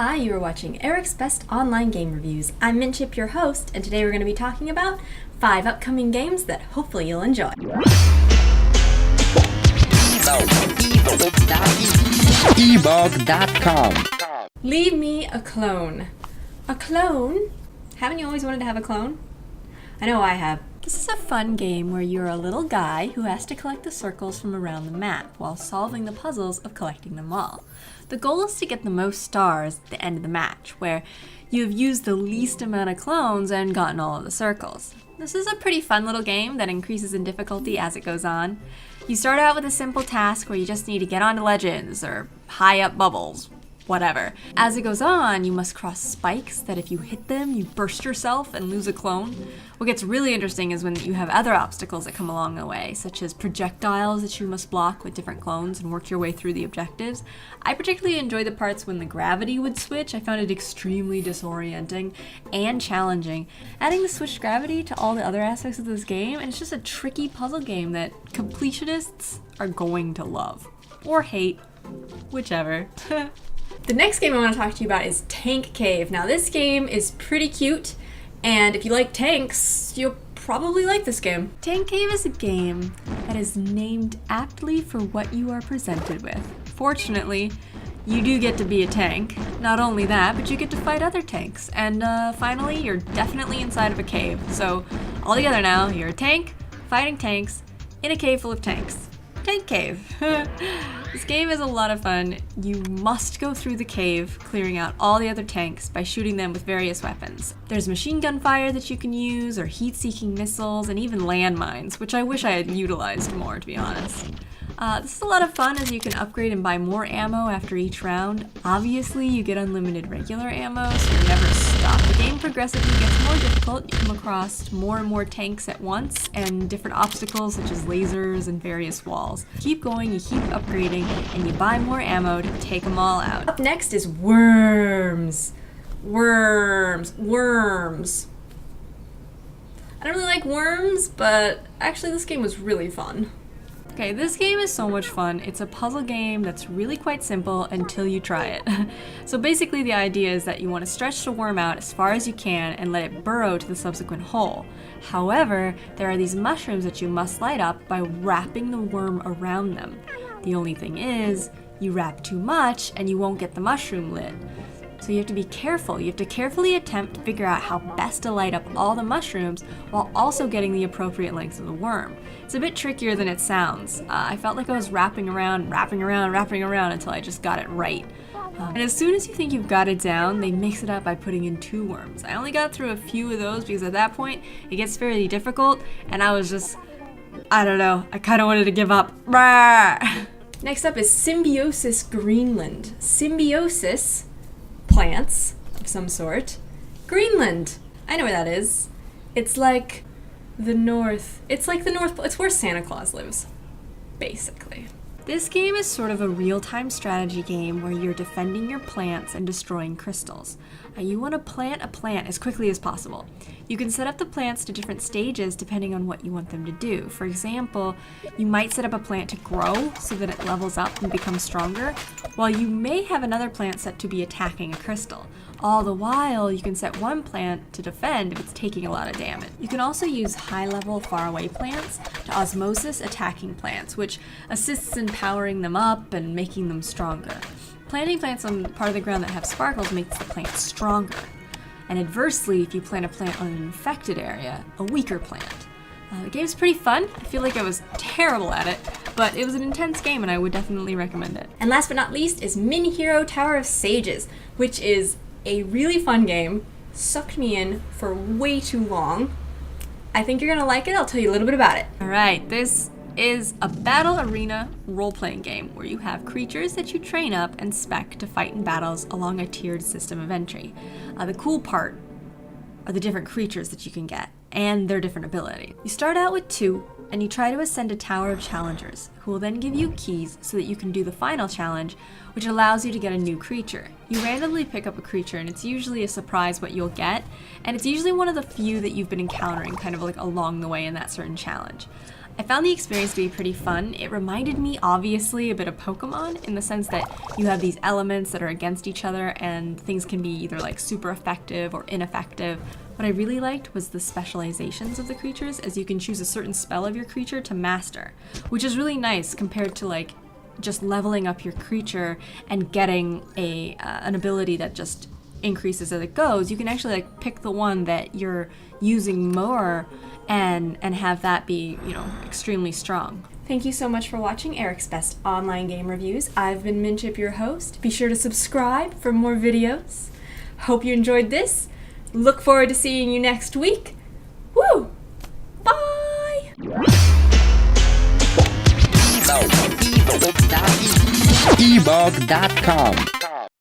Hi, you are watching Eric's Best Online Game Reviews. I'm Minchip, your host, and today we're going to be talking about 5 upcoming games that hopefully you'll enjoy. ebug.com. Leave me a clone. A clone? Haven't you always wanted to have a clone? I know I have. This is a fun game where you're a little guy who has to collect the circles from around the map while solving the puzzles of collecting them all. The goal is to get the most stars at the end of the match, where you have used the least amount of clones and gotten all of the circles. This is a pretty fun little game that increases in difficulty as it goes on. You start out with a simple task where you just need to get onto legends or high up bubbles. Whatever. As it goes on, you must cross spikes that if you hit them, you burst yourself and lose a clone. What gets really interesting is when you have other obstacles that come along the way, such as projectiles that you must block with different clones and work your way through the objectives. I particularly enjoy the parts when the gravity would switch. I found it extremely disorienting and challenging. Adding the switched gravity to all the other aspects of this game, and it's just a tricky puzzle game that completionists are going to love. Or hate. Whichever. The next game I want to talk to you about is Tankave. Now this game is pretty cute, and if you like tanks, you'll probably like this game. Tankave is a game that is named aptly for what you are presented with. Fortunately, you do get to be a tank. Not only that, but you get to fight other tanks. And finally, you're definitely inside of a cave. So all together now, you're a tank, fighting tanks, in a cave full of tanks. Tankave. This game is a lot of fun. You must go through the cave, clearing out all the other tanks by shooting them with various weapons. There's machine gun fire that you can use, or heat-seeking missiles, and even landmines, which I wish I had utilized more, to be honest. This is a lot of fun as you can upgrade and buy more ammo after each round. Obviously, you get unlimited regular ammo, so you're never stuck. The game progressively gets more difficult. You come across more and more tanks at once, and different obstacles such as lasers and various walls. Keep going, you keep upgrading, and you buy more ammo to take them all out. Up next is Worms. Worms. I don't really like Worms, but actually this game was really fun. Okay, this game is so much fun. It's a puzzle game that's really quite simple until you try it. So basically the idea is that you want to stretch the worm out as far as you can and let it burrow to the subsequent hole. However, there are these mushrooms that you must light up by wrapping the worm around them. The only thing is, you wrap too much and you won't get the mushroom lit. So you have to be careful. You have to carefully attempt to figure out how best to light up all the mushrooms while also getting the appropriate length of the worm. It's a bit trickier than it sounds. I felt like I was wrapping around until I just got it right. And as soon as you think you've got it down, they mix it up by putting in 2 worms. I only got through a few of those because at that point it gets fairly difficult and I was just, I don't know, I kind of wanted to give up. Next up is Symbiosis Greenland. Symbiosis, plants of some sort. Greenland, I know where that is. It's like the North. It's like the North. It's where Santa Claus lives, basically. This game is sort of a real-time strategy game where you're defending your plants and destroying crystals. You want to plant a plant as quickly as possible. You can set up the plants to different stages depending on what you want them to do. For example, you might set up a plant to grow so that it levels up and becomes stronger, while you may have another plant set to be attacking a crystal. All the while, you can set one plant to defend if it's taking a lot of damage. You can also use high-level, far-away plants to osmosis attacking plants, which assists in powering them up and making them stronger. Planting plants on part of the ground that have sparkles makes the plant stronger. And adversely, if you plant a plant on an infected area, a weaker plant. The game's pretty fun. I feel like I was terrible at it, but it was an intense game and I would definitely recommend it. And last but not least is Min Hero Tower of Sages, which is a really fun game. Sucked me in for way too long. I think you're gonna like it. I'll tell you a little bit about it. Alright, this is a battle arena role-playing game where you have creatures that you train up and spec to fight in battles along a tiered system of entry. The cool part are the different creatures that you can get and their different abilities. You start out with 2 and you try to ascend a tower of challengers who will then give you keys so that you can do the final challenge, which allows you to get a new creature. You randomly pick up a creature and it's usually a surprise what you'll get, and it's usually one of the few that you've been encountering kind of like along the way in that certain challenge. I found the experience to be pretty fun. It reminded me, obviously, a bit of Pokemon in the sense that you have these elements that are against each other and things can be either like super effective or ineffective. What I really liked was the specializations of the creatures, as you can choose a certain spell of your creature to master, which is really nice compared to like just leveling up your creature and getting an ability that just increases as it goes. You can actually like pick the one that you're using more and have that be, you know, extremely strong. Thank you so much for watching Eric's Best Online Game Reviews. I've been Minchip, your host. Be sure to subscribe for more videos. Hope you enjoyed this. Look forward to seeing you next week. Woo! Bye! ebug.com